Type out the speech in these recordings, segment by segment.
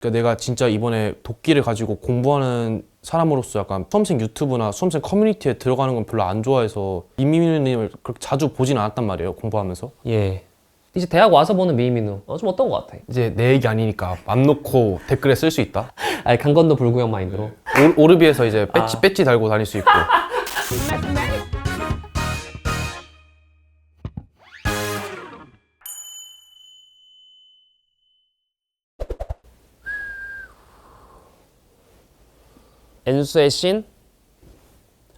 그러니까 내가 진짜 이번에 도끼를 가지고 공부하는 사람으로서 약간 수험생 유튜브나 수험생 커뮤니티에 들어가는 건 별로 안 좋아해서 미미누님을 그렇게 자주 보진 않았단 말이에요, 공부하면서. 예. 이제 대학 와서 보는 미미누 좀 어떤 것 같아? 이제 내 얘기 아니니까 맘 놓고 댓글에 쓸 수 있다. 아니 강건도 불구형 마인드로. 오르비에서 이제 배지 달고 다닐 수 있고. 엔수의 신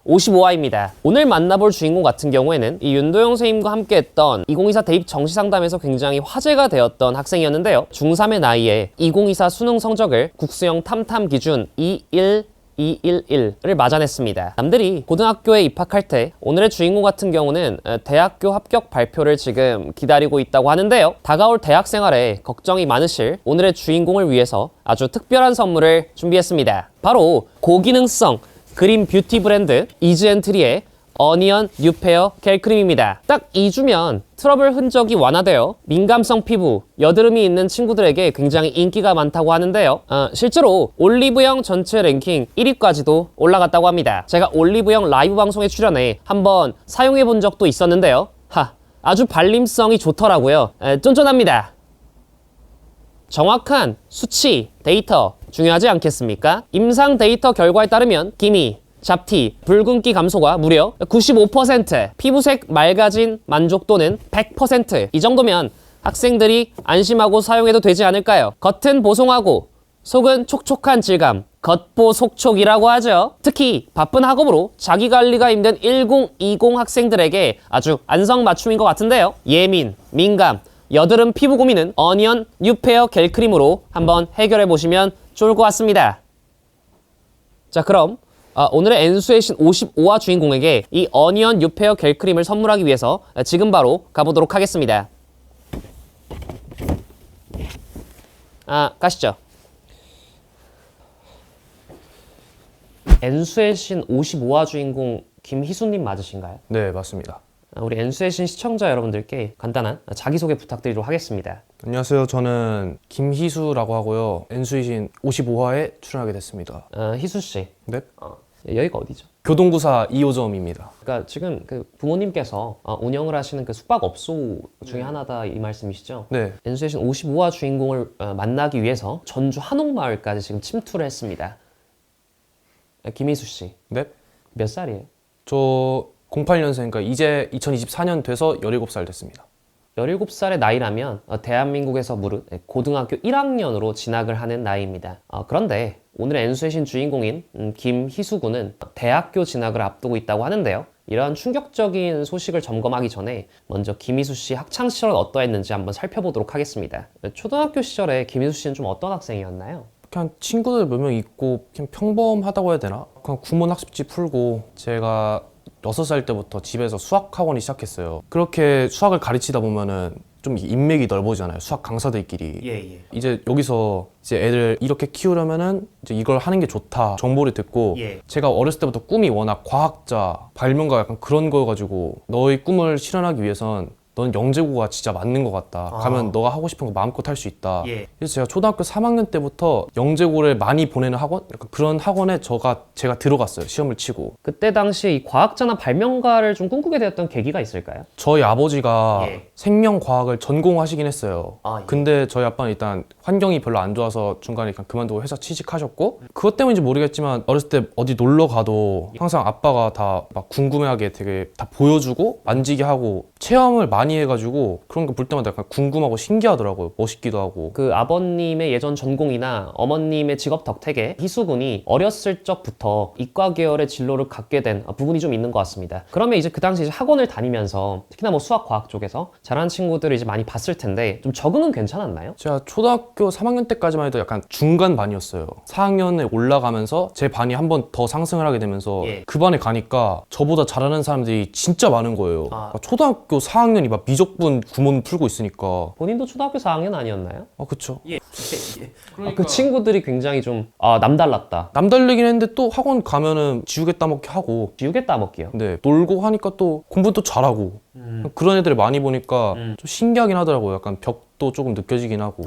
55화입니다. 오늘 만나볼 주인공 같은 경우에는 이 윤도영 선생님과 함께했던 2024 대입 정시상담에서 굉장히 화제가 되었던 학생이었는데요. 중3의 나이에 2024 수능 성적을 국수형 탐탐 기준 211을 맞아냈습니다. 남들이 고등학교에 입학할 때 오늘의 주인공 같은 경우는 대학교 합격 발표를 지금 기다리고 있다고 하는데요. 다가올 대학 생활에 걱정이 많으실 오늘의 주인공을 위해서 아주 특별한 선물을 준비했습니다. 바로 고기능성 그린 뷰티 브랜드 이즈앤트리의 어니언 뉴페어 겔크림입니다. 딱 2주면 트러블 흔적이 완화되어 민감성 피부, 여드름이 있는 친구들에게 굉장히 인기가 많다고 하는데요. 실제로 올리브영 전체 랭킹 1위까지도 올라갔다고 합니다. 제가 올리브영 라이브 방송에 출연해 한번 사용해 본 적도 있었는데요. 아주 발림성이 좋더라고요. 쫀쫀합니다. 정확한 수치, 데이터 중요하지 않겠습니까? 임상 데이터 결과에 따르면 기미, 잡티, 붉은기 감소가 무려 95%, 피부색 맑아진 만족도는 100%. 이 정도면 학생들이 안심하고 사용해도 되지 않을까요? 겉은 보송하고 속은 촉촉한 질감, 겉보속촉이라고 하죠. 특히 바쁜 학업으로 자기관리가 힘든 1020 학생들에게 아주 안성맞춤인 것 같은데요. 예민, 민감, 여드름 피부 고민은 어니언 뉴페어 겔크림으로 한번 해결해 보시면 좋을 것 같습니다. 자, 그럼 오늘의 엔수의 신 55화 주인공에게 이 어니언 뉴페어 겔크림을 선물하기 위해서 지금 바로 가보도록 하겠습니다. 가시죠. 엔수의 신 55화 주인공 김희수님 맞으신가요? 네, 맞습니다. 우리 엔수의 신 시청자 여러분들께 간단한 자기소개 부탁드리도록 하겠습니다. 안녕하세요. 저는 김희수라고 하고요. 엔수이신 55화에 출연하게 됐습니다. 희수씨. 네? 여기가 어디죠? 교동구사 2호점입니다. 그러니까 지금 그 부모님께서 운영을 하시는 그 숙박업소 중에 하나다 이 말씀이시죠? 네. 엔수의 신 55화 주인공을 만나기 위해서 전주 한옥마을까지 지금 침투를 했습니다. 김희수 씨. 네? 몇 살이에요? 저 08년생, 그러니까 이제 2024년 돼서 17살 됐습니다. 17살의 나이라면 대한민국에서 무릇 고등학교 1학년으로 진학을 하는 나이입니다. 그런데 오늘의 엔수의 신 주인공인 김희수 군은 대학교 진학을 앞두고 있다고 하는데요. 이러한 충격적인 소식을 점검하기 전에 먼저 김희수 씨 학창시절은 어떠했는지 한번 살펴보도록 하겠습니다. 초등학교 시절에 김희수 씨는 좀 어떤 학생이었나요? 그냥 친구들 몇 명 있고 그냥 평범하다고 해야 되나? 그냥 구몬 학습지 풀고 제가 6살 때부터 집에서 수학 학원이 시작했어요. 그렇게 수학을 가르치다 보면은 좀 인맥이 넓어지잖아요. 수학 강사들끼리. 이제 여기서 이제 애들 이렇게 키우려면은 이제 이걸 하는 게 좋다 정보를 듣고 제가 어렸을 때부터 꿈이 워낙 과학자, 발명가 약간 그런 거여가지고 너의 꿈을 실현하기 위해선 넌 영재고가 진짜 맞는 것 같다. 가면 너가 하고 싶은 거 마음껏 할 수 있다. 그래서 제가 초등학교 3학년 때부터 영재고를 많이 보내는 학원? 약간 그런 학원에 제가 들어갔어요. 시험을 치고. 그때 당시에 이 과학자나 발명가를 좀 꿈꾸게 되었던 계기가 있을까요? 저희 아버지가 생명과학을 전공하시긴 했어요. 근데 저희 아빠는 일단 환경이 별로 안 좋아서 중간에 그냥 그만두고 회사 취직하셨고 그것 때문인지 모르겠지만 어렸을 때 어디 놀러 가도 항상 아빠가 다 막 궁금해하게 되게 다 보여주고 만지게 하고 체험을 많이 해가지고 그런 거 볼 때마다 약간 궁금하고 신기하더라고요. 멋있기도 하고. 그 아버님의 예전 전공이나 어머님의 직업 덕택에 희수군이 어렸을 적부터 이과 계열의 진로를 갖게 된 부분이 좀 있는 것 같습니다. 그러면 이제 그 당시 이제 학원을 다니면서 특히나 뭐 수학, 과학 쪽에서 잘하는 친구들을 이제 많이 봤을 텐데 좀 적응은 괜찮았나요? 제가 초등학교 3학년 때까지만 해도 약간 중간 반이었어요. 4학년에 올라가면서 제 반이 한 번 더 상승을 하게 되면서 그 반에 가니까 저보다 잘하는 사람들이 진짜 많은 거예요. 그러니까 초등학교 4학년이 막 미적분 구몬 풀고 있으니까. 본인도 초등학교 4학년 아니었나요? 그쵸. 그 친구들이 굉장히 좀 남달랐다. 남달리긴 했는데 또 학원 가면은 지우개 따먹기 하고 지우개 따먹기요? 네, 놀고 하니까 또 공부 또 잘하고 그런 애들을 많이 보니까 좀 신기하긴 하더라고요. 약간 벽도 무섭도 조금 느껴지긴 하고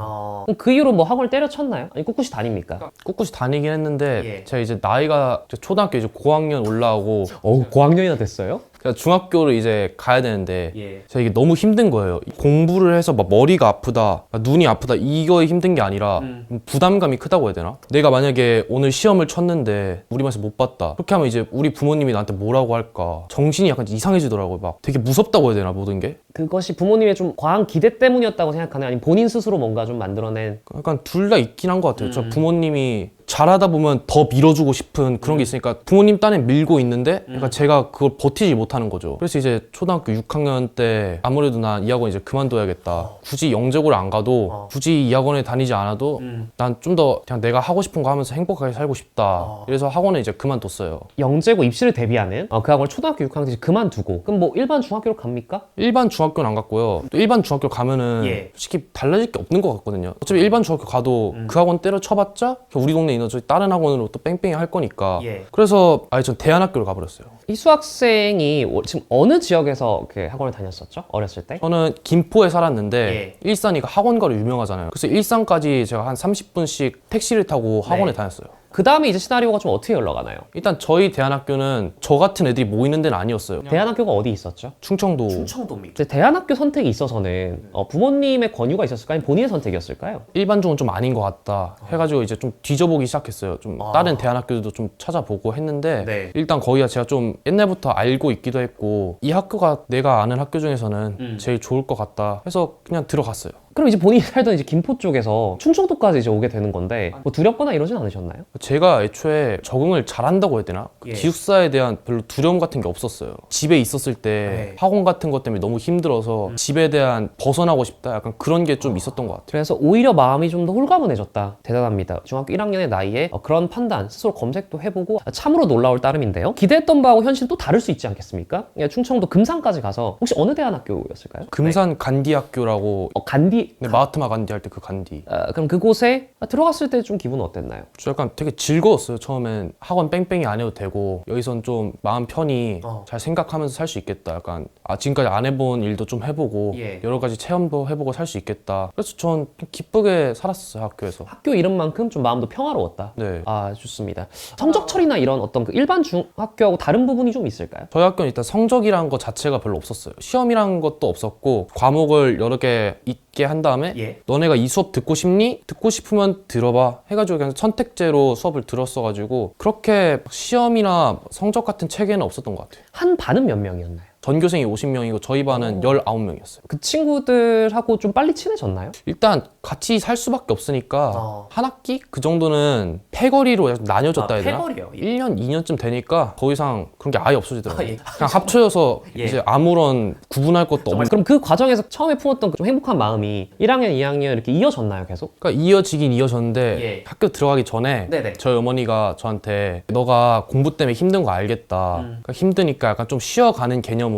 그럼 그 이후로 뭐 학원을 때려쳤나요? 아니 꿋꿋이 다닙니까? 꿋꿋이 다니긴 했는데 예. 제가 이제 나이가 이제 초등학교 이제 고학년 올라오고 고학년이나 됐어요? 그러니까 중학교를 이제 가야 되는데 예. 제가 이게 너무 힘든 거예요. 공부를 해서 막 머리가 아프다, 눈이 아프다 이거에 힘든 게 아니라 부담감이 크다고 해야 되나? 내가 만약에 오늘 시험을 쳤는데 우리 반에서 못 봤다. 그렇게 하면 이제 우리 부모님이 나한테 뭐라고 할까? 정신이 약간 이상해지더라고요. 막 되게 무섭다고 해야 되나 모든 게? 그것이 부모님의 좀 과한 기대 때문이었다고 생각하나요? 아니면 본인 스스로 뭔가 좀 만들어낸 약간 둘 다 있긴 한 것 같아요. 저 부모님이 잘하다 보면 더 밀어주고 싶은 그런 게 있으니까 부모님 딴에 밀고 있는데 약간 제가 그걸 버티지 못하는 거죠. 그래서 이제 초등학교 6학년 때 아무래도 난 이 학원 이제 그만둬야겠다. 굳이 영재고를 안 가도 굳이 이 학원에 다니지 않아도 난 좀 더 그냥 내가 하고 싶은 거 하면서 행복하게 살고 싶다. 그래서 학원을 이제 그만뒀어요. 영재고 입시를 대비하는 그 학원을 초등학교 6학년 때 그만두고 그럼 뭐 일반 중학교로 갑니까? 일반 중학교는 안 갔고요. 또 일반 중학교 가면은 예. 솔직히 달라질 게 없는 것 같거든요. 어차피 일반 중학교 가도 그 학원 때려쳐봤자 우리 동네 있는 저희 다른 학원으로 또 뺑뺑이 할 거니까. 예. 그래서 아예 전 대안학교를 가버렸어요. 이 수학생이 지금 어느 지역에서 그 학원을 다녔었죠? 어렸을 때? 저는 김포에 살았는데 일산이가 학원가로 유명하잖아요. 그래서 일산까지 제가 한 30분씩 택시를 타고 학원에 다녔어요. 그 다음에 이제 시나리오가 좀 어떻게 흘러가나요? 일단 저희 대안학교는 저 같은 애들이 모이는 데는 아니었어요. 대안학교가 어디 있었죠? 충청도. 충청도입니다. 대안학교 선택에 있어서는 부모님의 권유가 있었을까요? 아니면 본인의 선택이었을까요? 일반중은 좀 아닌 것 같다 해가지고 이제 좀 뒤져보기 시작했어요. 좀 다른 대안학교들도 좀 찾아보고 했는데 네. 일단 거기가 제가 좀 옛날부터 알고 있기도 했고 이 학교가 내가 아는 학교 중에서는 제일 좋을 것 같다 해서 그냥 들어갔어요. 그럼 이제 본인이 살던 이제 김포 쪽에서 충청도까지 이제 오게 되는 건데 뭐 두렵거나 이러진 않으셨나요? 제가 애초에 적응을 잘한다고 해야 되나? 그 기숙사에 대한 별로 두려움 같은 게 없었어요. 집에 있었을 때 학원 같은 것 때문에 너무 힘들어서 집에 대한 벗어나고 싶다 약간 그런 게 좀 있었던 것 같아요. 그래서 오히려 마음이 좀 더 홀가분해졌다. 대단합니다. 중학교 1학년의 나이에 그런 판단, 스스로 검색도 해보고 참으로 놀라울 따름인데요. 기대했던 바하고 현실은 또 다를 수 있지 않겠습니까? 충청도 금산까지 가서 혹시 어느 대안학교였을까요? 금산 간디학교라고 간디? 네, 마하트마 간디 할 때 그 간디. 그럼 그곳에 들어갔을 때 좀 기분은 어땠나요? 저 약간 되게 즐거웠어요. 처음엔 학원 뺑뺑이 안 해도 되고 여기선 좀 마음 편히 잘 생각하면서 살 수 있겠다. 약간 지금까지 안 해본 일도 좀 해보고 여러 가지 체험도 해보고 살 수 있겠다. 그래서 전 기쁘게 살았어요. 학교에서. 학교 이름만큼 좀 마음도 평화로웠다. 네. 좋습니다. 성적 처리나 이런 어떤 그 일반 중학교하고 다른 부분이 좀 있을까요? 저희 학교는 일단 성적이라는 것 자체가 별로 없었어요. 시험이라는 것도 없었고 과목을 여러 개 있게 한 다음에 너네가 이 수업 듣고 싶니? 듣고 싶으면 들어봐 해가지고 그냥 선택제로 수업을 들었어가지고 그렇게 시험이나 성적 같은 체계는 없었던 것 같아요. 한 반은 몇 명이었나요? 전교생이 50명이고 저희 반은 19명이었어요. 그 친구들하고 좀 빨리 친해졌나요? 일단 같이 살 수밖에 없으니까 한 학기? 그 정도는 패거리로 나뉘어졌다 해야 되나? 패거리요? 1년, 2년쯤 되니까 더 이상 그런 게 아예 없어지더라고요. 그냥 합쳐져서 이제 아무런 구분할 것도 없는. 그럼 그 과정에서 처음에 품었던 그 좀 행복한 마음이 1학년, 2학년 이렇게 이어졌나요, 계속? 그러니까 이어지긴 이어졌는데 학교 들어가기 전에 저희 어머니가 저한테 너가 공부 때문에 힘든 거 알겠다. 그러니까 힘드니까 약간 좀 쉬어가는 개념으로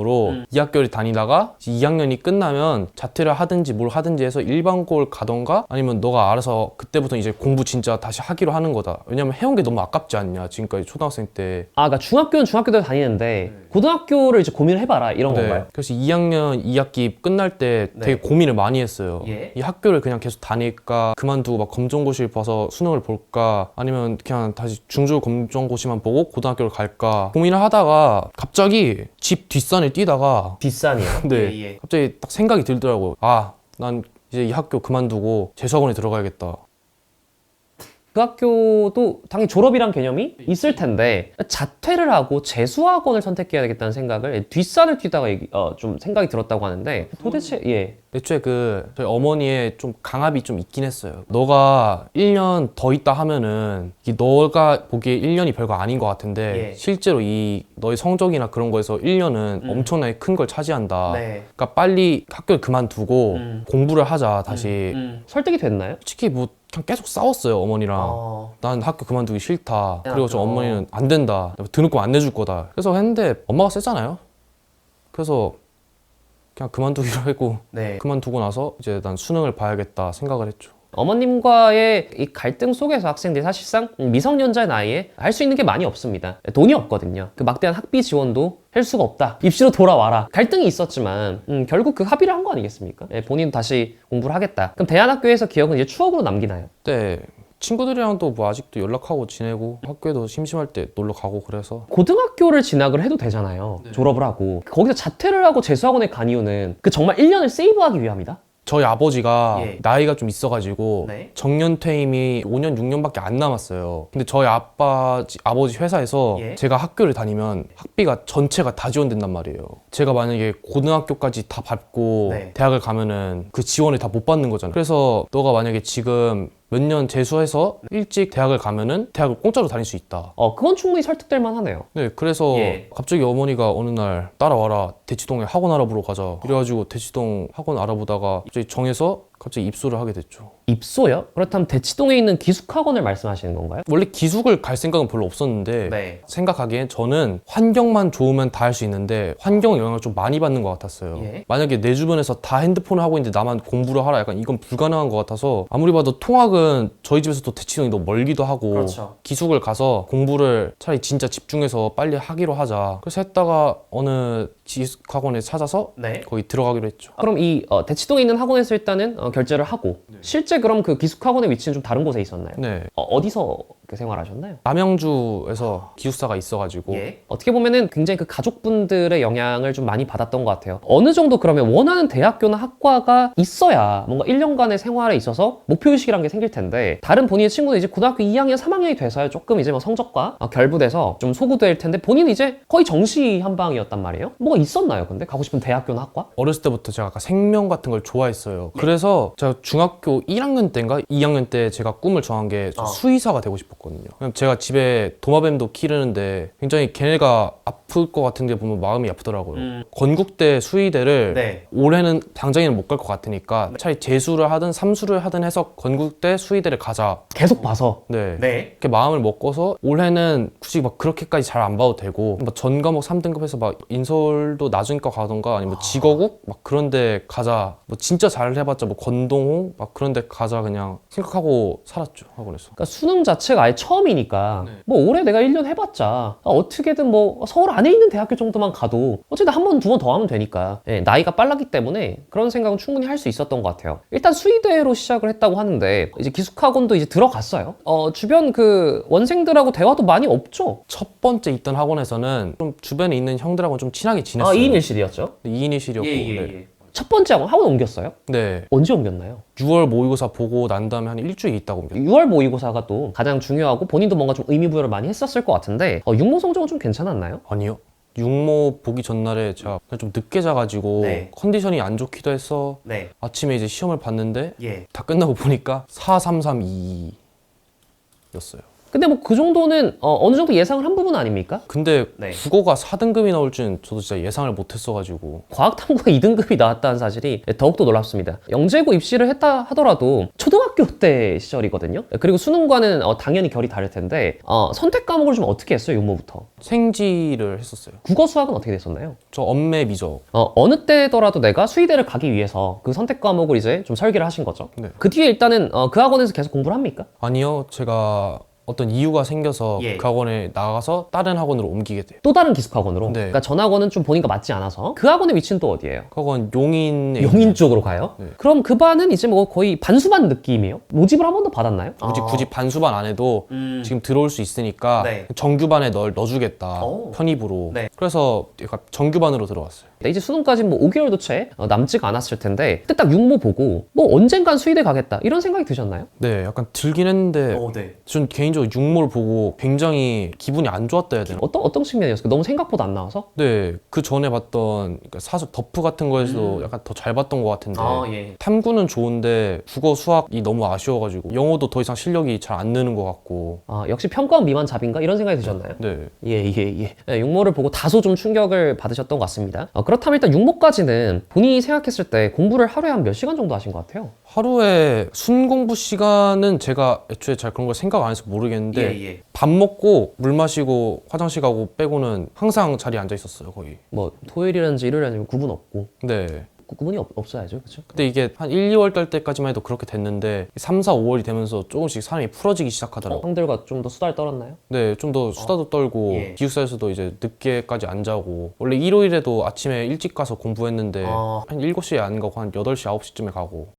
이 학교를 다니다가 2학년이 끝나면 자퇴를 하든지 뭘 하든지 해서 일반고를 가던가 아니면 너가 알아서 그때부터 이제 공부 진짜 다시 하기로 하는 거다. 왜냐면 해온 게 너무 아깝지 않냐 지금까지 초등학생 때. 그러니까 중학교는 중학교대로 다니는데 고등학교를 이제 고민을 해봐라 이런 건가요? 그래서 2학년 2학기 끝날 때 되게 고민을 많이 했어요. 이 학교를 그냥 계속 다닐까 그만두고 막 검정고시를 봐서 수능을 볼까 아니면 그냥 다시 중졸 검정고시만 보고 고등학교를 갈까 고민을 하다가 갑자기 집 뒷산을 뛰다가 뒷산이요? 갑자기 딱 생각이 들더라고요. 난 이제 이 학교 그만두고 재수학원에 들어가야겠다. 그 학교도 당연히 졸업이란 개념이 있을 텐데 자퇴를 하고 재수학원을 선택해야 되겠다는 생각을 뒷산을 뛰다가 좀 생각이 들었다고 하는데 도대체 애초에 저희 어머니의 좀 강압이 좀 있긴 했어요. 너가 1년 더 있다 하면은 너가 보기에 1년이 별거 아닌 것 같은데 실제로 너의 성적이나 그런 거에서 1년은 엄청나게 큰 걸 차지한다. 그러니까 빨리 학교를 그만두고 공부를 하자 다시. 설득이 됐나요? 솔직히 뭐 그냥 계속 싸웠어요 어머니랑. 난 학교 그만두기 싫다. 그리고 저 어머니는 안 된다. 등록금 안 내줄 거다. 그래서 했는데 엄마가 세잖아요. 그래서 그냥 그만두기로 했고 그만두고 나서 이제 난 수능을 봐야겠다 생각을 했죠. 어머님과의 이 갈등 속에서 학생들이 사실상 미성년자의 나이에 할 수 있는 게 많이 없습니다. 돈이 없거든요. 그 막대한 학비 지원도 할 수가 없다. 입시로 돌아와라. 갈등이 있었지만 결국 그 합의를 한 거 아니겠습니까? 예, 본인도 다시 공부를 하겠다. 그럼 대안학교에서 기억은 이제 추억으로 남기나요? 네. 친구들이랑도 뭐 아직도 연락하고 지내고 학교에도 심심할 때 놀러 가고 그래서 고등학교를 진학을 해도 되잖아요. 졸업을 하고. 거기서 자퇴를 하고 재수학원에 간 이유는 그 정말 1년을 세이브하기 위함이다? 저희 아버지가 예. 나이가 좀 있어가지고 네. 정년 퇴임이 5년 6년밖에 안 남았어요. 근데 저희 아버지 회사에서 예. 제가 학교를 다니면 학비가 전체가 다 지원된단 말이에요. 제가 만약에 고등학교까지 다 밟고 네. 대학을 가면은 그 지원을 다 못 받는 거잖아요. 그래서 너가 만약에 지금 몇 년 재수해서 일찍 대학을 가면은 대학을 공짜로 다닐 수 있다. 그건 충분히 설득될 만하네요. 네, 그래서 예. 갑자기 어머니가 어느 날 따라와라, 대치동에 학원 알아보러 가자. 그래가지고 대치동 학원 알아보다가 갑자기 정해서 갑자기 입소를 하게 됐죠. 입소요? 그렇다면 대치동에 있는 기숙학원을 말씀하시는 건가요? 원래 기숙을 갈 생각은 별로 없었는데 네. 생각하기엔 저는 환경만 좋으면 다 할 수 있는데 환경 영향을 좀 많이 받는 것 같았어요. 예. 만약에 내 주변에서 다 핸드폰을 하고 있는데 나만 공부를 하라, 약간 이건 불가능한 것 같아서 아무리 봐도 통학은 저희 집에서도 대치동이 너무 멀기도 하고 그렇죠. 기숙을 가서 공부를 차라리 진짜 집중해서 빨리 하기로 하자. 그래서 했다가 어느 기숙학원에 찾아서 네. 거기 들어가기로 했죠. 그럼 이 대치동에 있는 학원에서 일단은 결제를 하고 실제 그럼 그 기숙학원의 위치는 좀 다른 곳에 있었나요? 네. 어디서 이렇게 생활하셨나요? 남양주에서 기숙사가 있어가지고 어떻게 보면은 굉장히 그 가족분들의 영향을 좀 많이 받았던 것 같아요. 어느 정도 그러면 원하는 대학교나 학과가 있어야 뭔가 1년간의 생활에 있어서 목표의식이란 게 생길 텐데 다른 본인의 친구는 이제 고등학교 2학년, 3학년이 돼서야 조금 이제 뭐 성적과 결부돼서 좀 소구될 텐데 본인은 이제 거의 정시 한방이었단 말이에요. 뭐가 있었나요? 근데 가고 싶은 대학교나 학과? 어렸을 때부터 제가 아까 생명 같은 걸 좋아했어요. 그래서 제가 중학교 1학년 때인가 2학년 때 제가 꿈을 정한 게 수의사가 되고 싶었거든요. 그냥 제가 집에 도마뱀도 기르는데 굉장히 걔네가 아플 것 같은데 보면 마음이 아프더라고요. 건국대 수의대를 네. 올해는 당장에는 못 갈 것 같으니까 차라리 재수를 하든 삼수를 하든 해서 건국대 수의대를 가자. 계속 봐서. 네. 이렇게 마음을 먹고서 올해는 굳이 막 그렇게까지 잘 안 봐도 되고 막 전 과목 3등급해서 막 인서울도 나중과 가던가 아니면 지거국 막 그런데 가자. 뭐 진짜 잘 해봤자 뭐 건동홍 막 그런데 가자 그냥 생각하고 살았죠, 학원에서. 그러니까 수능 자체가 아예 처음이니까 뭐 올해 내가 1년 해봤자 어떻게든 뭐 서울 안에 있는 대학교 정도만 가도 어쨌든 한 번, 두 번 더 하면 되니까 나이가 빨랐기 때문에 그런 생각은 충분히 할 수 있었던 것 같아요. 일단 수의대로 시작을 했다고 하는데 이제 기숙학원도 이제 들어갔어요. 주변 그 원생들하고 대화도 많이 없죠? 첫 번째 있던 학원에서는 좀 주변에 있는 형들하고 좀 친하게 지냈어요. 2인 1실이었죠? 2인 1실이었고 네. 첫 번째 학원 옮겼어요? 네. 언제 옮겼나요? 6월 모의고사 보고 난 다음에 한 일주일 있다고 옮겼어요. 6월 모의고사가 또 가장 중요하고 본인도 뭔가 좀 의미부여를 많이 했었을 것 같은데 육모 성적은 좀 괜찮았나요? 아니요. 육모 보기 전날에 제가 그냥 좀 늦게 자가지고 컨디션이 안 좋기도 해서 아침에 이제 시험을 봤는데 다 끝나고 보니까 43322였어요. 근데 뭐 그 정도는 어느 정도 예상을 한 부분 아닙니까? 근데 국어가 4등급이 나올 줄은 저도 진짜 예상을 못 했어가지고. 과학탐구가 2등급이 나왔다는 사실이 더욱더 놀랍습니다. 영재고 입시를 했다 하더라도 초등학교 때 시절이거든요. 그리고 수능과는 당연히 결이 다를 텐데 선택 과목을 좀 어떻게 했어요? 육모부터. 생지를 했었어요. 국어 수학은 어떻게 됐었나요? 저 엄매 미적. 어느 때더라도 내가 수의대를 가기 위해서 그 선택 과목을 이제 좀 설계를 하신 거죠. 그 뒤에 일단은 그 학원에서 계속 공부를 합니까? 아니요. 제가 어떤 이유가 생겨서 그 학원에 나가서 다른 학원으로 옮기게 돼요. 또 다른 기숙학원으로? 네. 그러니까 전 학원은 좀 본인과 맞지 않아서 그 학원의 위치는 또 어디예요? 그 학원 용인에 용인 쪽으로 가요? 네. 그럼 그 반은 이제 뭐 거의 반수반 느낌이에요? 모집을 한 번도 받았나요? 굳이 반수반 안 해도 지금 들어올 수 있으니까 정규반에 널 넣어주겠다. 편입으로. 그래서 약간 정규반으로 들어왔어요. 이제 수능까지 뭐 5개월도 채 남지가 않았을 텐데 그때 딱 육모 보고 뭐 언젠간 수의대 가겠다 이런 생각이 드셨나요? 네, 약간 들긴 했는데 전 개인적으로 육모를 보고 굉장히 기분이 안 좋았다 해야 되나? 어떤 측면이었어요? 너무 생각보다 안 나와서? 네, 그 전에 봤던 그러니까 사수 덕후 같은 거에서도 약간 더 잘 봤던 것 같은데 탐구는 좋은데 국어 수학이 너무 아쉬워가지고 영어도 더 이상 실력이 잘 안 느는 것 같고. 역시 평가원 미만 잡인가 이런 생각이 드셨나요? 네. 예, 육모를 보고 다소 좀 충격을 받으셨던 것 같습니다. 그렇다면 일단 육모까지는 본인이 생각했을 때 공부를 하루에 한 몇 시간 정도 하신 것 같아요? 하루에 순공부 시간은 제가 애초에 잘 그런 걸 생각 안 해서 모르겠는데 밥 먹고 물 마시고 화장실 가고 빼고는 항상 자리에 앉아 있었어요, 거의. 뭐 토요일이라든지 일요일이라든지 구분 없고. 네. 구분이 없어야죠, 그렇죠? 근데 이게 한 1, 2월 달 때까지만 해도 그렇게 됐는데 3, 4, 5월이 되면서 조금씩 사람이 풀어지기 시작하더라고요. 형들과 좀 더 수다를 떨었나요? 네, 좀 더 수다도 떨고 예. 기숙사에서도 이제 늦게까지 안 자고 원래 일요일에도 아침에 일찍 가서 공부했는데 한 7시에 안 가고 한 8시, 9시쯤에 가고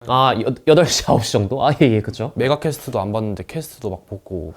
8시, 9시 정도? 예, 그쵸. 메가 캐스트도 안 봤는데 캐스트도 막 보고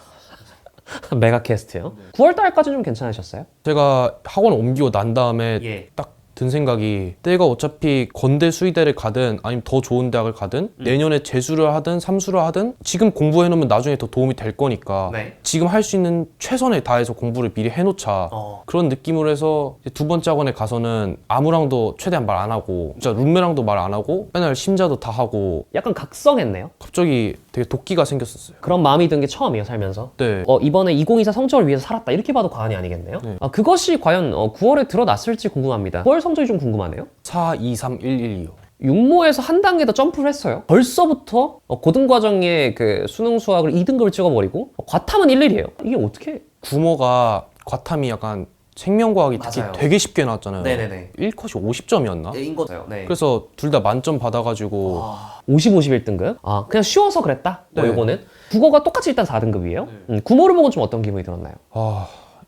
메가 캐스트요? 9월 달까지 좀 괜찮으셨어요? 제가 학원 옮기고 난 다음에 예. 딱 든 생각이 내가 어차피 건대 수의대를 가든 아니면 더 좋은 대학을 가든 내년에 재수를 하든 삼수를 하든 지금 공부해놓으면 나중에 더 도움이 될 거니까 네. 지금 할 수 있는 최선을 다해서 공부를 미리 해놓자 그런 느낌으로 해서 이제 두 번째 학원에 가서는 아무랑도 최대한 말 안 하고 진짜 룸메랑도 말 안 하고 맨날 심자도 다 하고 약간 각성했네요. 갑자기 되게 도끼가 생겼었어요. 그런 마음이 든 게 처음이에요, 살면서. 네. 이번에 2024 성적을 위해서 살았다, 이렇게 봐도 과언이 아니겠네요. 네. 그것이 과연 9월에 드러났을지 궁금합니다. 9월 성적이 좀 궁금하네요. 4, 2, 3, 1, 1, 2요. 육모에서 한 단계 더 점프를 했어요. 벌써부터 고등과정의 그 수능 수학을 2등급을 찍어버리고 과탐은 1, 1이에요. 이게 어떻게? 구모가 과탐이 약간 생명과학이 특히 맞아요. 되게 쉽게 나왔잖아요. 네네네. 1컷이 50점이었나? 인 거죠. 네. 그래서 둘 다 만점 받아가지고 50, 51등급? 그냥 쉬워서 그랬다? 네. 요거는. 국어가 똑같이 일단 4등급이에요. 구모를 보고 좀 어떤 기분이 들었나요?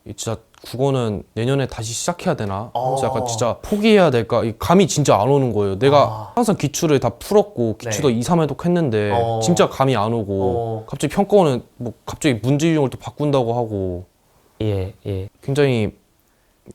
이 진짜 국어는 내년에 다시 시작해야 되나? 그래서 약간 진짜 포기해야 될까? 이 감이 진짜 안 오는 거예요. 내가 항상 기출을 다 풀었고 기출도 네. 2, 3회독 했는데 진짜 감이 안 오고 갑자기 평가원은 뭐 갑자기 문제 유형을 또 바꾼다고 하고 예. 굉장히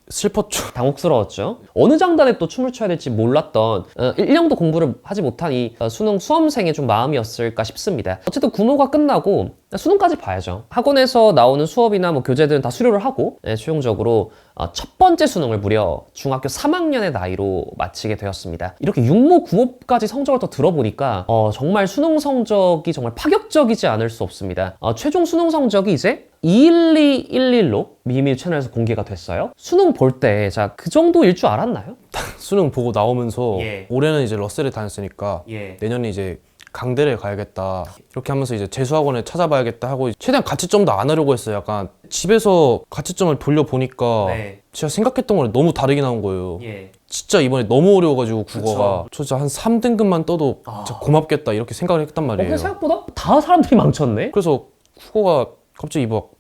슬펐죠. 당혹스러웠죠. 어느 장단에 또 춤을 춰야 될지 몰랐던 1년도 공부를 하지 못한 이 수능 수험생의 좀 마음이었을까 싶습니다. 어쨌든 구모가 끝나고 수능까지 봐야죠. 학원에서 나오는 수업이나 뭐 교재들은 다 수료를 하고 최종적으로 첫 번째 수능을 무려 중학교 3학년의 나이로 마치게 되었습니다. 이렇게 육모, 구모까지 성적을 더 들어보니까 정말 수능 성적이 정말 파격적이지 않을 수 없습니다. 최종 수능 성적이 이제 21211로 미미미 채널에서 공개가 됐어요. 수능 볼 때 자, 그 정도일 줄 알았나요? 수능 보고 나오면서 예. 올해는 이제 러셀에 다녔으니까 예. 내년에 이제 강대를 가야겠다 이렇게 하면서 이제 재수학원을 찾아봐야겠다 하고 최대한 가치점도 안 하려고 했어요. 약간 집에서 가치점을 돌려보니까 네. 제가 생각했던 거랑 너무 다르게 나온 거예요. 예. 진짜 이번에 너무 어려워가지고 국어가 저 진짜 한 3등급만 떠도 진짜 고맙겠다 이렇게 생각을 했단 말이에요. 근데 생각보다 다 사람들이 망쳤네? 그래서 국어가 갑자기 막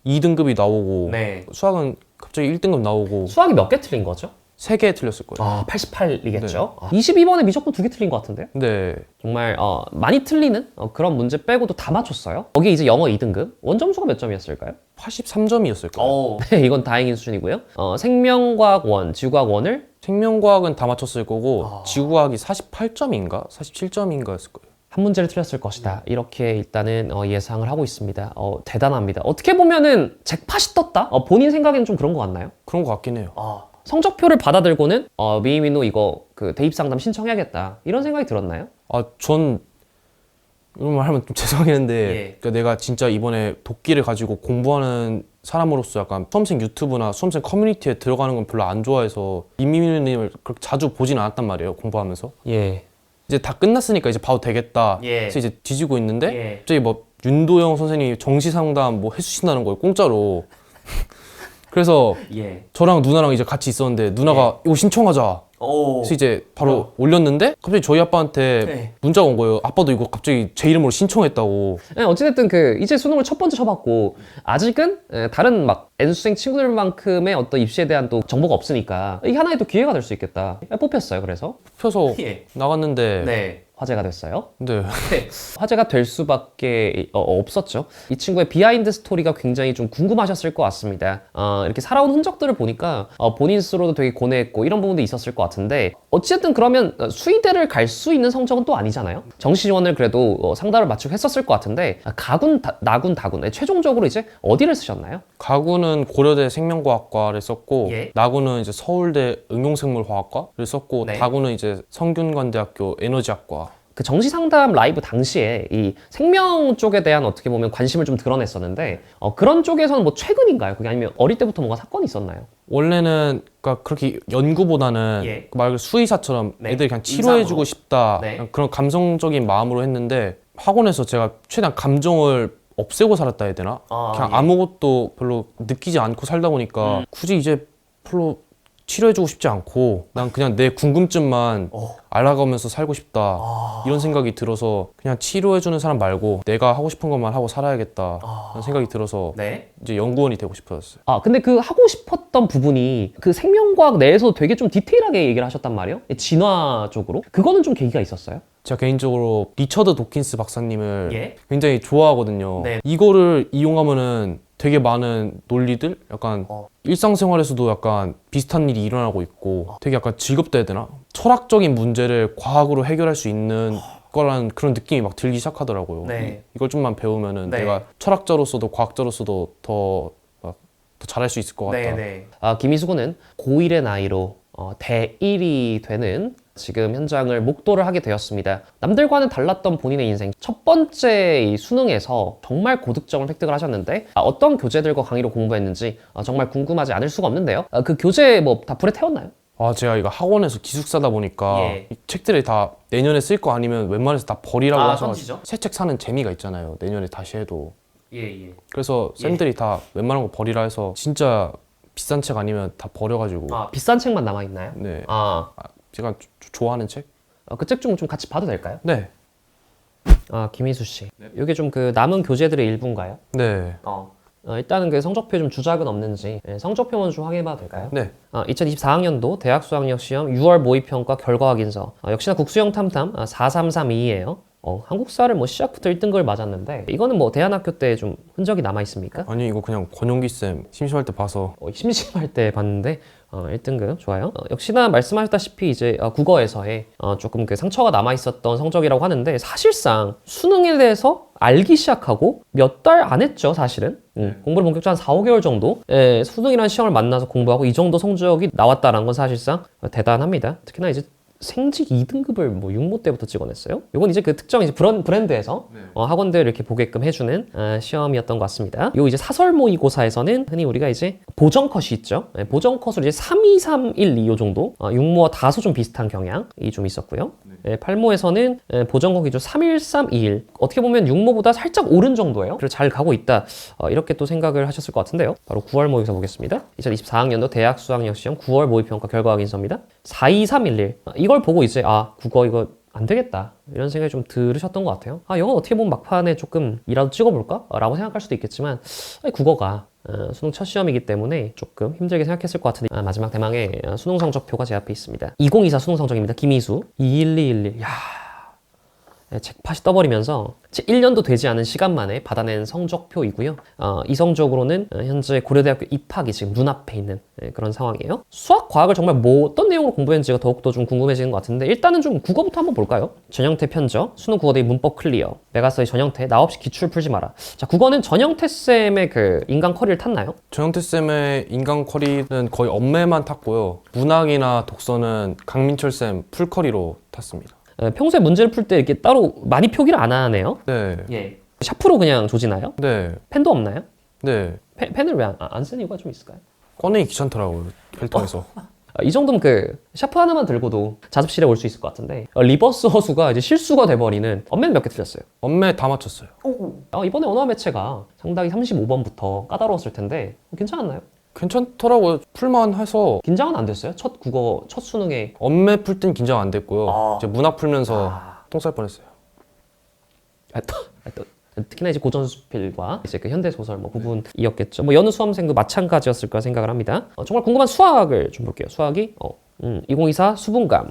2등급이 나오고 네. 수학은 갑자기 1등급 나오고 수학이 몇 개 틀린 거죠? 3개 틀렸을 거예요. 88이겠죠? 22번에 미적분 2개 틀린 것 같은데요? 근데 정말 많이 틀리는 그런 문제 빼고도 다 맞췄어요. 거기에 이제 영어 2등급 원점수가 몇 점이었을까요? 83점이었을 거예요. 네, 이건 다행인 수준이고요. 생명과학 1, 지구과학 1을 생명과학은 다 맞췄을 거고 지구과학이 48점인가? 47점인가였을 거예요. 한 문제를 틀렸을 것이다. 이렇게 일단은 예상을 하고 있습니다. 대단합니다. 어떻게 보면은 잭팟이 떴다? 본인 생각에는 좀 그런 것 같나요? 그런 것 같긴 해요. 성적표를 받아들고는 미미노 이거 그 대입 상담 신청해야겠다. 이런 생각이 들었나요? 전 이런 말 하면 좀 죄송했는데 예. 그러니까 내가 진짜 이번에 도끼를 가지고 공부하는 사람으로서 약간 수험생 유튜브나 수험생 커뮤니티에 들어가는 건 별로 안 좋아해서 이미미님을 그렇게 자주 보진 않았단 말이에요. 공부하면서. 예. 이제 다 끝났으니까 이제 봐도 되겠다. 예. 그래서 이제 뒤지고 있는데 예. 갑자기 뭐 윤도영 선생님이 정시 상담 뭐 해주신다는 거예요. 공짜로. 그래서 예. 저랑 누나랑 이제 같이 있었는데 누나가 이거 신청하자. 그래서 이제 바로 올렸는데 갑자기 저희 아빠한테 네. 문자가 온 거예요. 아빠도 이거 갑자기 제 이름으로 신청했다고. 네, 어찌됐든 이제 수능을 첫 번째 쳐봤고 아직은 다른 막 N수생 친구들만큼의 어떤 입시에 대한 또 정보가 없으니까 이게 하나의 또 기회가 될 수 있겠다. 뽑혔어요. 그래서 펴서 예. 나갔는데 네. 화제가 됐어요. 근데 화제가 될 수밖에 없었죠. 이 친구의 비하인드 스토리가 굉장히 좀 궁금하셨을 것 같습니다. 이렇게 살아온 흔적들을 보니까 본인 스스로도 되게 고뇌했고 이런 부분도 있었을 것 같은데 어쨌든 그러면 수의대를 갈 수 있는 성적은 또 아니잖아요. 정시 지원을 그래도 상담을 맞추고 했었을 것 같은데 가군, 나군, 다군 최종적으로 이제 어디를 쓰셨나요? 가구는 고려대 생명과학과를 썼고 예. 나구는 이제 서울대 응용생물화학과를 썼고 네. 다구는 이제 성균관대학교 에너지학과. 그 정시 상담 라이브 당시에 이 생명 쪽에 대한 어떻게 보면 관심을 좀 드러냈었는데 그런 쪽에서는 뭐 최근인가요? 그게 아니면 어릴 때부터 뭔가 사건이 있었나요? 원래는 그러니까 그렇게 연구보다는 예. 말 그대로 수의사처럼 네. 애들 그냥 치료해주고 인상으로. 싶다 네. 그냥 그런 감성적인 마음으로 했는데 학원에서 제가 최대한 감정을 없애고 살았다 해야 되나? 그냥 예. 아무것도 별로 느끼지 않고 살다 보니까 굳이 이제 별로 치료해주고 싶지 않고 난 그냥 내 궁금증만 알아가면서 살고 싶다 이런 생각이 들어서 그냥 치료해주는 사람 말고 내가 하고 싶은 것만 하고 살아야겠다 라는 생각이 들어서 네. 이제 연구원이 되고 싶어졌어요. 근데 그 하고 싶었던 부분이 그 생명과학 내에서 되게 좀 디테일하게 얘기를 하셨단 말이에요. 진화 쪽으로. 그거는 좀 계기가 있었어요? 제가 개인적으로 리처드 도킨스 박사님을 예. 굉장히 좋아하거든요. 네. 이거를 이용하면은 되게 많은 논리들? 약간 일상생활에서도 약간 비슷한 일이 일어나고 있고 되게 약간 즐겁다 해야 되나? 철학적인 문제를 과학으로 해결할 수 있는 거라는 그런 느낌이 막 들기 시작하더라고요. 네. 이걸 좀만 배우면은 네. 내가 철학자로서도 과학자로서도 더 잘할 수 있을 것 같다. 김희수 군은 고1의 나이로 대1이 되는 지금 현장을 목도를 하게 되었습니다. 남들과는 달랐던 본인의 인생. 첫 번째 이 수능에서 정말 고득점을 획득을 하셨는데 어떤 교재들과 강의로 공부했는지 정말 궁금하지 않을 수가 없는데요. 그 교재 뭐 다 불에 태웠나요? 제가 이거 학원에서 기숙사다 보니까 예. 이 책들이 다 내년에 쓸 거 아니면 웬만해서 다 버리라고 하셔가지고 던지죠? 새 책 사는 재미가 있잖아요. 내년에 다시 해도. 예. 그래서 쌤들이 다 웬만한 거 버리라 해서 진짜 비싼 책 아니면 다 버려가지고 비싼 책만 남아있나요? 네. 제가 좋아하는 책? 그 책 좀 같이 봐도 될까요? 네. 김희수 씨. 이게 좀 그 남은 교재들의 일부인가요? 네. 일단은 그 성적표 좀 주작은 없는지 성적표 먼저 좀 확인해봐도 될까요? 네. 2024학년도 대학 수학력 시험 6월 모의평가 결과 확인서. 역시나 국수형 탐탐 4332예요. 한국사를 뭐 시작부터 1등급을 맞았는데 이거는 뭐 대안학교 때 좀 흔적이 남아 있습니까? 아니 이거 그냥 권용기 쌤 심심할 때 봐서 심심할 때 봤는데 1등급 좋아요. 역시나 말씀하셨다시피 이제 국어에서의 조금 그 상처가 남아 있었던 성적이라고 하는데 사실상 수능에 대해서 알기 시작하고 몇 달 안 했죠, 사실은. 공부를 본격적으로 한 4, 5개월 정도 수능이라는 시험을 만나서 공부하고 이 정도 성적이 나왔다는 건 사실상 대단합니다. 특히나 이제 생직 2등급을 뭐 육모 때부터 찍어냈어요. 이건 이제 그 특정 이제 브랜드에서 학원들 이렇게 보게끔 해주는 시험이었던 것 같습니다. 요 이제 사설 모의고사에서는 흔히 우리가 이제 보정 컷이 있죠. 보정 컷으로 이제 3, 2, 3, 1, 2 요 정도 육모와 다소 좀 비슷한 경향이 좀 있었고요. 팔모에서는 보정 컷 기준 3, 1, 3, 2, 1 어떻게 보면 육모보다 살짝 오른 정도예요. 그래서 잘 가고 있다. 이렇게 또 생각을 하셨을 것 같은데요. 바로 9월 모의고사 보겠습니다. 2024학년도 대학 수학력 시험 9월 모의평가 결과 확인서입니다. 4, 2, 3, 1, 1 이걸 보고 이제 국어 이거 안 되겠다 이런 생각이 좀 들으셨던 것 같아요. 영어 어떻게 보면 막판에 조금 이라도 찍어볼까? 라고 생각할 수도 있겠지만 국어가 수능 첫 시험이기 때문에 조금 힘들게 생각했을 것 같은데 마지막 대망의 수능 성적표가 제 앞에 있습니다. 2024 수능 성적입니다. 김희수 21211 잭팟이 떠버리면서 1년도 되지 않은 시간 만에 받아낸 성적표이고요. 이성적으로는 현재 고려대학교 입학이 지금 눈앞에 있는 그런 상황이에요. 수학, 과학을 정말 어떤 내용으로 공부했는지가 더욱더 좀 궁금해지는 것 같은데 일단은 좀 국어부터 한번 볼까요? 전형태 편저, 수능 국어대위 문법 클리어, 메가스터디 전형태, 나 없이 기출 풀지 마라. 자, 국어는 전형태 쌤의 그 인간 커리를 탔나요? 전형태 쌤의 인간 커리는 거의 엄매만 탔고요. 문학이나 독서는 강민철 쌤 풀커리로 탔습니다. 평소에 문제를 풀 때 이렇게 따로 많이 표기를 안 하네요? 네. 샤프로 그냥 조지나요? 네. 펜도 없나요? 네. 펜을 왜 안 쓰는 이유가 좀 있을까요? 꺼내기 귀찮더라고요. 필통에서. 이 정도면 그 샤프 하나만 들고도 자습실에 올 수 있을 것 같은데 리버스 허수가 이제 실수가 돼버리는 엄매는 몇 개 틀렸어요? 엄매 다 맞췄어요. 이번에 언어와 매체가 상당히 35번부터 까다로웠을 텐데 괜찮았나요? 괜찮더라고요. 풀만 해서 긴장은 안 됐어요? 첫 국어, 첫 수능에 엄매 풀 땐 긴장 안 됐고요. 이제 문학 풀면서 똥 쌀 뻔했어요. 특히나 이제 고전수필과 이제 그 현대소설 뭐 부분이었겠죠. 뭐 여느 수험생도 마찬가지였을 거라 생각을 합니다. 정말 궁금한 수학을 좀 볼게요. 수학이 2024 수분감,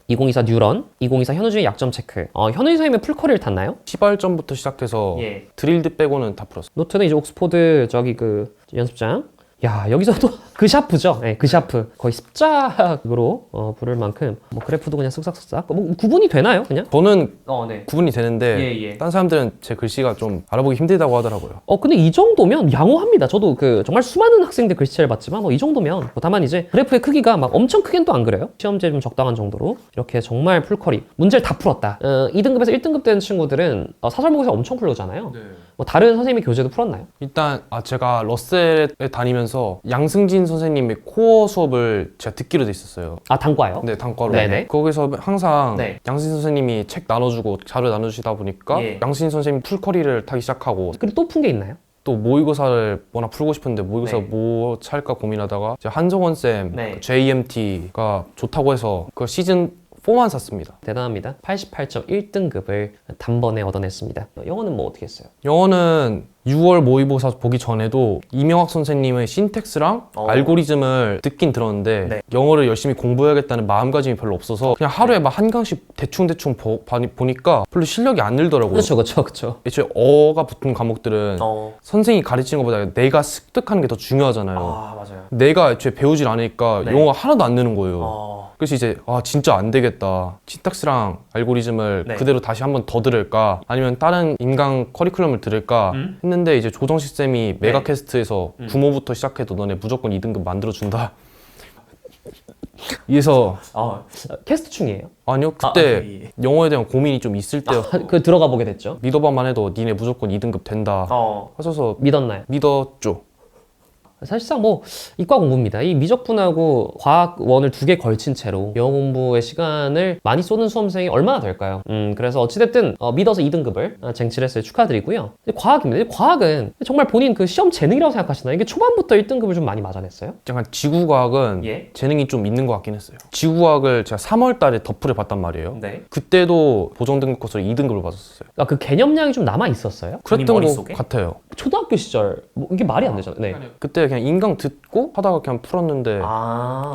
2024 뉴런, 2024 현우주의 약점 체크. 현우이 선생님의 풀커리를 탔나요? 시발점부터 시작해서 드릴드 빼고는 다 풀었어요. 노트는 이제 옥스포드 저기 그 연습장. 야, 여기서도 그 샤프죠. 네, 그 샤프. 거의 습작으로 부를 만큼 뭐 그래프도 그냥 쓱싹쓱싹. 뭐 구분이 되나요, 그냥? 저는 네. 구분이 되는데 다른 사람들은 제 글씨가 좀 알아보기 힘들다고 하더라고요. 근데 이 정도면 양호합니다. 저도 그 정말 수많은 학생들 글씨체를 봤지만 이 정도면 다만 이제 그래프의 크기가 막 엄청 크긴 또 안 그래요. 시험지에 좀 적당한 정도로 이렇게 정말 풀커리 문제를 다 풀었다. 2등급에서 1등급 되는 친구들은 사설 모의고사 엄청 풀르잖아요. 뭐 다른 선생님의 교재도 풀었나요? 일단 제가 러셀에 다니면서 양승진 선생님의 코어 수업을 제가 듣기로 돼 있었어요. 단과요? 네, 단과로. 네네. 거기서 항상 네. 양승진 선생님이 책 나눠주고 자료 나눠주시다 보니까 양승진 선생님 풀커리를 타기 시작하고 그리고 또 푼 게 있나요? 또 모의고사를 워낙 풀고 싶은데 모의고사 네. 뭐 찰까 고민하다가 이제 한성원 쌤 네. JMT가 좋다고 해서 그 시즌 4만 샀습니다. 대단합니다. 88.1등급을 단번에 얻어냈습니다. 영어는 뭐 어떻게 했어요? 영어는 6월 모의고사 보기 전에도 이명학 선생님의 신텍스랑 알고리즘을 듣긴 들었는데 네. 영어를 열심히 공부해야겠다는 마음가짐이 별로 없어서 그냥 하루에 막 한 강씩 대충대충 보니까 별로 실력이 안 늘더라고요. 그렇죠. 애초에 어가 붙은 과목들은 선생이 가르치는 것보다 내가 습득하는 게 더 중요하잖아요. 맞아요. 내가 애초에 배우질 않으니까 네. 영어가 하나도 안 느는 거예요. 그래서 이제 진짜 안 되겠다. 신탁스랑 알고리즘을 네. 그대로 다시 한번 더 들을까 아니면 다른 인강 커리큘럼을 들을까 했는데 이제 조정식 쌤이 메가캐스트에서 구모부터 시작해도 너네 무조건 2등급 만들어준다. 이래서 캐스트 중이에요? 아니요 그때 영어에 대한 고민이 좀 있을 때 그 들어가 보게 됐죠. 믿어봐만 해도 니네 무조건 2등급 된다 하셔서 믿었나요? 믿었죠. 사실상 뭐 이과 공부입니다. 이 미적분하고 과학원을 2개 걸친 채로 영어 공부의 시간을 많이 쏟는 수험생이 얼마나 될까요? 그래서 어찌됐든 믿어서 2등급을 쟁취했어요. 축하드리고요. 근데 과학입니다. 과학은 정말 본인 그 시험 재능이라고 생각하시나요? 이게 초반부터 1등급을 좀 많이 맞아냈어요? 약간 지구과학은 예. 재능이 좀 있는 것 같긴 했어요. 지구과학을 제가 3월 달에 덮을에 봤단 말이에요. 네. 그때도 보정 등급 코스로 2등급을 받았었어요. 그 개념량이 좀 남아 있었어요? 그랬던 것 같아요. 초등학교 시절 뭐 이게 말이 안 되잖아요. 네. 그때 그냥 인강 듣고 하다가 그냥 풀었는데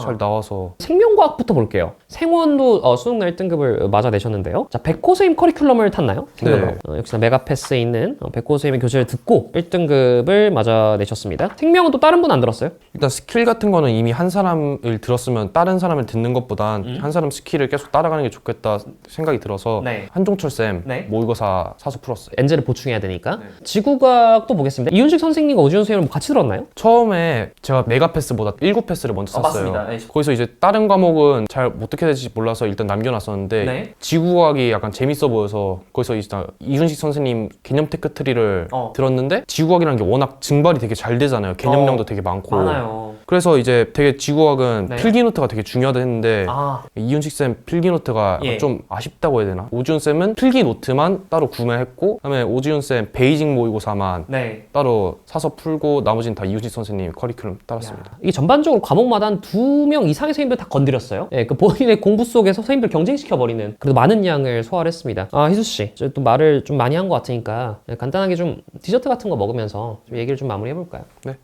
잘 나와서. 생명과학부터 볼게요. 생원도 수능 날 1등급을 맞아내셨는데요. 자, 백호 선생님 커리큘럼을 탔나요? 네. 역시나 메가패스에 있는 백호 선생님의 교재를 듣고 1등급을 맞아내셨습니다. 생명은 또 다른 분 안 들었어요? 일단 스킬 같은 거는 이미 한 사람을 들었으면 다른 사람을 듣는 것보단 한 사람 스킬을 계속 따라가는 게 좋겠다 생각이 들어서 네. 한종철 쌤 네. 모의고사 사서 풀었어요. 엔젤을 보충해야 되니까. 지구과학도 보겠습니다. 이윤식 선생님과 오지훈 선생님 같이 들었나요? 처음에 제가 메가패스보다 19패스를 먼저 샀어요. 맞습니다. 거기서 이제 다른 과목은 잘 어떻게 될지 몰라서 일단 남겨놨었는데 네. 지구과학이 약간 재밌어 보여서 거기서 이제 이준식 선생님 개념 테크 트리를 들었는데 지구과학이라는 게 워낙 증발이 되게 잘 되잖아요. 개념량도 되게 많고. 많아요. 그래서 이제 되게 지구과학은 네. 필기노트가 되게 중요하다 했는데 이윤식 쌤 필기노트가 예. 좀 아쉽다고 해야 되나? 오지훈 쌤은 필기노트만 따로 구매했고 그다음에 오지훈 쌤 베이직 모의고사만 네. 따로 사서 풀고 나머지는 다 이윤식 선생님 커리큘럼 따랐습니다. 이게 전반적으로 과목마다 한 2명 이상의 선생님들 다 건드렸어요. 예, 그 본인의 공부 속에서 선생님들 경쟁시켜버리는 그래도 많은 양을 소화를 했습니다. 희수씨, 또 말을 좀 많이 한 것 같으니까 간단하게 좀 디저트 같은 거 먹으면서 좀 얘기를 좀 마무리해볼까요? 네.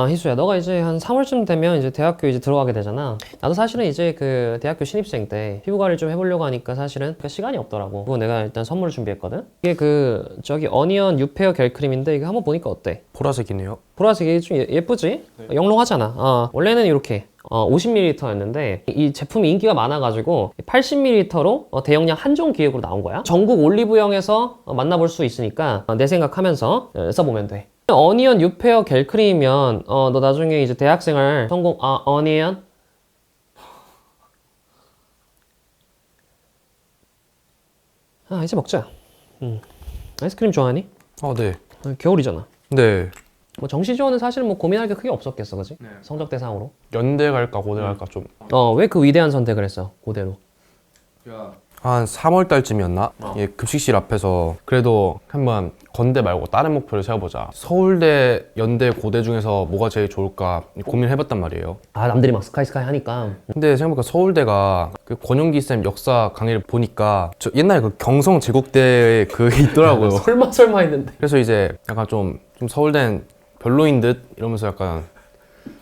희수야, 너가 이제 한 3월쯤 되면 이제 대학교 이제 들어가게 되잖아. 나도 사실은 이제 그 대학교 신입생 때 피부 관리를 좀 해보려고 하니까 사실은 그 시간이 없더라고. 그거 내가 일단 선물을 준비했거든. 이게 그 저기 어니언 유페어 겔크림인데 이거 한번 보니까 어때? 보라색이네요. 보라색이 좀 예쁘지? 영롱하잖아. 원래는 이렇게 50ml였는데 이 제품이 인기가 많아가지고 80ml로 대용량 한정 기획으로 나온 거야. 전국 올리브영에서 만나볼 수 있으니까 내 생각하면서 써보면 돼. 어니언 유페어 겔크림이면 너 나중에 이제 대학생활 성공. 어니언 이제 먹자. 아이스크림 좋아하니? 네. 겨울이잖아. 네. 뭐 정시 지원은 사실 뭐 고민할 게 크게 없었겠어, 그지? 성적 대상으로. 연대 갈까 고대 갈까 좀. 왜 그 위대한 선택을 했어, 고대로? 한 3월 달쯤이었나? 예, 급식실 앞에서 그래도 한번 건대 말고 다른 목표를 세워보자. 서울대, 연대, 고대 중에서 뭐가 제일 좋을까 고민해봤단 말이에요. 남들이 막 스카이 하니까. 근데 생각해보니까 서울대가 그 권용기 쌤 역사 강의를 보니까 저 옛날에 그 경성 제국대 그게 있더라고요. 설마 했는데. 그래서 이제 약간 좀 서울대는 별로인 듯 이러면서 약간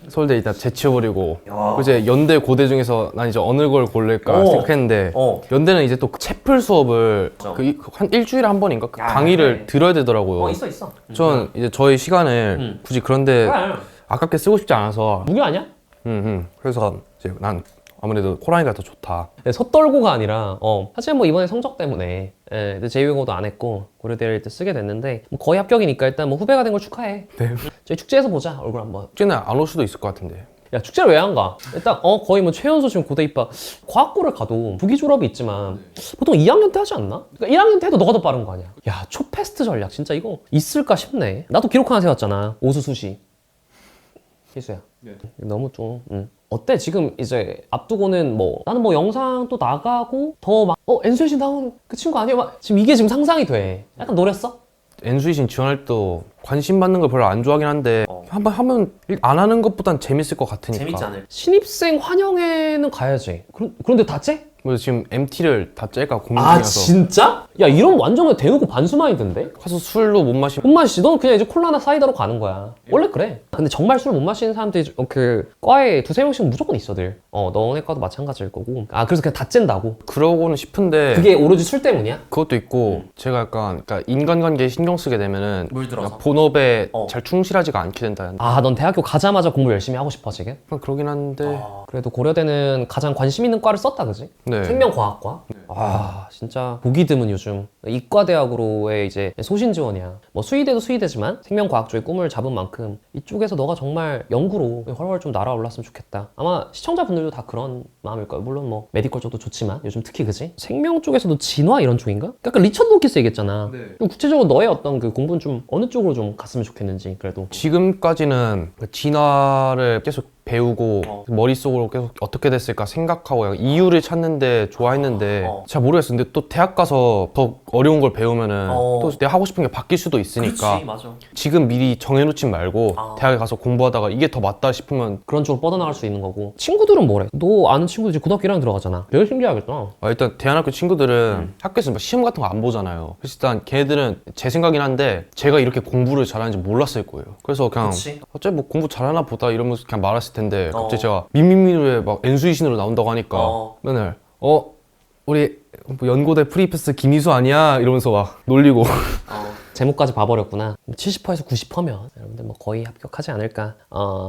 서울대 일단 제치워버리고 그리고 이제 연대 고대 중에서 난 이제 어느 걸 고를까 생각했는데 연대는 이제 또그 채플 수업을 한 일주일에 한 번인가 그 강의를 들어야 되더라고요. 있어. 전 이제 저희 시간을 굳이 그런데 그래. 아깝게 쓰고 싶지 않아서 무기 아니야? 그래서 이제 난 아무래도 호랑이가 더 좋다. 섣떨고가 아니라 사실 뭐 이번에 성적 때문에 제휴고도 안 했고 고려대를 쓰게 됐는데 뭐 거의 합격이니까 일단 뭐 후배가 된 걸 축하해. 네. 저희 축제에서 보자 얼굴 한번. 축제는 안 올 수도 있을 것 같은데. 야, 축제를 왜 안 가? 일단 거의 뭐 최연소 지금 고대 입학 과학고를 가도 부기 졸업이 있지만 보통 2학년 때 하지 않나? 그러니까 1학년 때 해도 너가 더 빠른 거 아니야? 야, 초패스트 전략 진짜 이거 있을까 싶네. 나도 기록 하나 세웠잖아. 오수수시. 희수야. 너무 좀 어때? 지금 이제 앞두고는 뭐 나는 뭐 영상 또 나가고 더 막 NCT 나온 그 친구 아니야? 막 지금 이게 지금 상상이 돼. 약간 노랬어? N수이신 지원할 때도 관심 받는 걸 별로 안 좋아하긴 한데 한번 하면 안 하는 것보단 재밌을 것 같으니까. 신입생 환영회는 가야지. 그런데 다 째? 그래서 지금 MT를 다 짤까 고민 아 중이라서 진짜? 야 이런 완전 대놓고 반수 마인드인데? 가서 술도 못 마시면 못 마시지. 넌 그냥 이제 콜라나 사이다로 가는 거야. 원래 그래. 근데 정말 술 못 마시는 사람들이 그 과에 두세 명씩 무조건 있어들. 너네 과도 마찬가지일 거고. 아 그래서 그냥 다 쨘다고? 그러고는 싶은데 그게 오로지 술 때문이야? 그것도 있고 제가 약간 그러니까 인간관계에 신경 쓰게 되면은 물 들어서? 그러니까 본업에 잘 충실하지가 않게 된다. 아 넌 대학교 가자마자 공부 열심히 하고 싶어 지금? 그러긴 한데 그래도 고려대는 가장 관심 있는 과를 썼다 그지? 네. 생명과학과? 아 진짜 보기 드문 요즘 이과대학으로의 이제 소신 지원이야. 뭐 수의대도 수의대지만 생명과학 쪽에 꿈을 잡은 만큼 이쪽에서 너가 정말 연구로 훨훨 좀 날아올랐으면 좋겠다. 아마 시청자분들도 다 그런 마음일 거예요. 물론 뭐 메디컬 쪽도 좋지만 요즘 특히 그지? 생명 쪽에서도 진화 이런 쪽인가? 약간 리처드 도키스 얘기했잖아. 좀 구체적으로 너의 어떤 그 공부는 좀 어느 쪽으로 좀 갔으면 좋겠는지 그래도. 지금까지는 진화를 계속 배우고 머릿속으로 계속 어떻게 됐을까 생각하고 약간 이유를 찾는데 좋아했는데 잘 모르겠어. 근데 또 대학 가서 더 어려운 걸 배우면은 또 내가 하고 싶은 게 바뀔 수도 있으니까 맞아. 지금 미리 정해놓지 말고 대학에 가서 공부하다가 이게 더 맞다 싶으면 그런 쪽으로 뻗어나갈 수 있는 거고. 친구들은 뭐래? 너 아는 친구들 이제 고등학교 1학년 들어가잖아. 되게 신기하겠다. 일단 대안학교 친구들은 학교에서 막 시험 같은 거 안 보잖아요. 그래서 일단 걔네들은 제 생각이긴 한데 제가 이렇게 공부를 잘하는지 몰랐을 거예요. 그래서 그냥 어차피 뭐 공부 잘하나 보다 이러면서 그냥 말했을 텐데 갑자기 제가 민민민우에 막 N수이신으로 나온다고 하니까 맨날 우리 뭐 연고대 프리패스 김희수 아니야? 이러면서 막 놀리고 제목까지 봐버렸구나. 70%에서 90%면 여러분들 뭐 거의 합격하지 않을까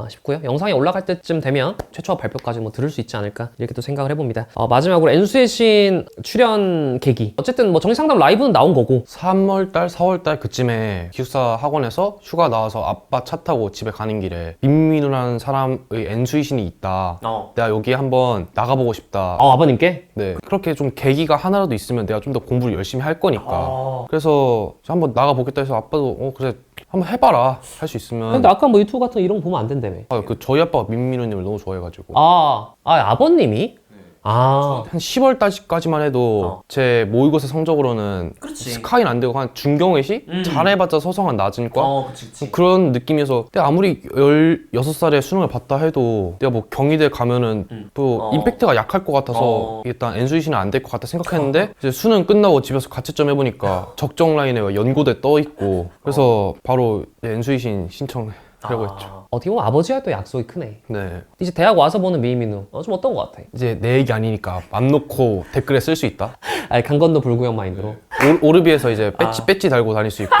싶고요. 영상이 올라갈 때쯤 되면 최초 발표까지 뭐 들을 수 있지 않을까 이렇게 또 생각을 해봅니다. 마지막으로 N수의 신 출연 계기. 어쨌든 뭐 정리상담 라이브는 나온 거고 3월달, 4월달 그쯤에 기숙사 학원에서 휴가 나와서 아빠 차 타고 집에 가는 길에 민민우라는 사람의 N수이신이 있다. 내가 여기 한번 나가보고 싶다. 아버님께? 네, 그렇게 좀 계기가 하나라도 있으면 내가 좀 더 공부를 열심히 할 거니까 그래서 한번 나가보겠다 해서 아빠도 그래 한번 해봐라 할 수 있으면. 근데 아까 뭐 유튜브 같은 거 이런 거 보면 안 된다며. 저희 아빠가 민민우님을 너무 좋아해가지고 아버님이? 한 10월 달까지만 해도 제 모의고사 성적으로는 스카이는 안 되고 한 중경외시? 잘해봤자 서성한 낮은 과? 그런 느낌이어서 근데 아무리 16살에 수능을 봤다 해도 내가 뭐 경희대 가면은 또 임팩트가 약할 것 같아서 일단 N수이신은 안 될 것 같다 생각했는데 이제 수능 끝나고 집에서 가채점 해보니까 적정 라인에 연고대 떠있고 그래서 바로 N수이신 신청하려고 했죠. 어떻게 보면 아버지와의 또 약속이 크네. 네. 이제 대학 와서 보는 미민우 좀 어떤 것 같아? 이제 내 얘기 아니니까 맘 놓고 댓글에 쓸 수 있다. 아니 강 건너 불구형 마인드로. 오르비에서 이제 배지 달고 다닐 수 있고.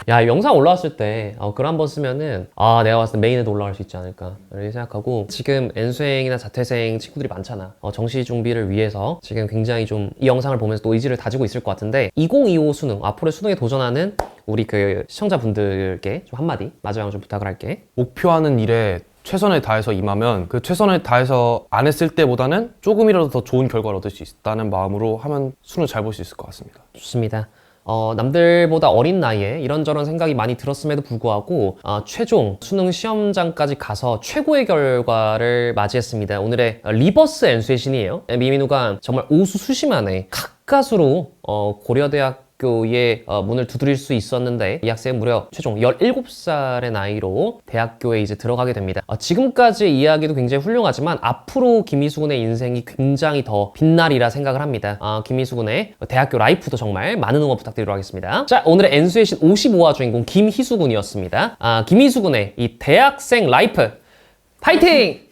야 영상 올라왔을 때 글 한번 쓰면은 내가 봤을 때 메인에도 올라갈 수 있지 않을까 이렇게 생각하고 지금 N수행이나 자퇴생 친구들이 많잖아. 정시 준비를 위해서 지금 굉장히 좀 이 영상을 보면서 또 의지를 다지고 있을 것 같은데 2025 수능 앞으로의 수능에 도전하는 우리 그 시청자분들께 좀 한마디 마지막으로 좀 부탁을 할게. 목표하는 일에 최선을 다해서 임하면 그 최선을 다해서 안 했을 때보다는 조금이라도 더 좋은 결과를 얻을 수 있다는 마음으로 하면 수능을 잘 볼 수 있을 것 같습니다. 좋습니다. 남들보다 어린 나이에 이런저런 생각이 많이 들었음에도 불구하고 최종 수능 시험장까지 가서 최고의 결과를 맞이했습니다. 오늘의 리버스 N수의 신이에요. 미민우가 정말 오수수시만에 가까스로 고려대학교의 문을 두드릴 수 있었는데 이 학생은 무려 최종 17살의 나이로 대학교에 이제 들어가게 됩니다. 지금까지의 이야기도 굉장히 훌륭하지만 앞으로 김희수 군의 인생이 굉장히 더 빛나리라 생각을 합니다. 김희수 군의 대학교 라이프도 정말 많은 응원 부탁드리도록 하겠습니다. 자, 오늘의 N수의 신 55화 주인공 김희수 군이었습니다. 김희수 군의 이 대학생 라이프 파이팅!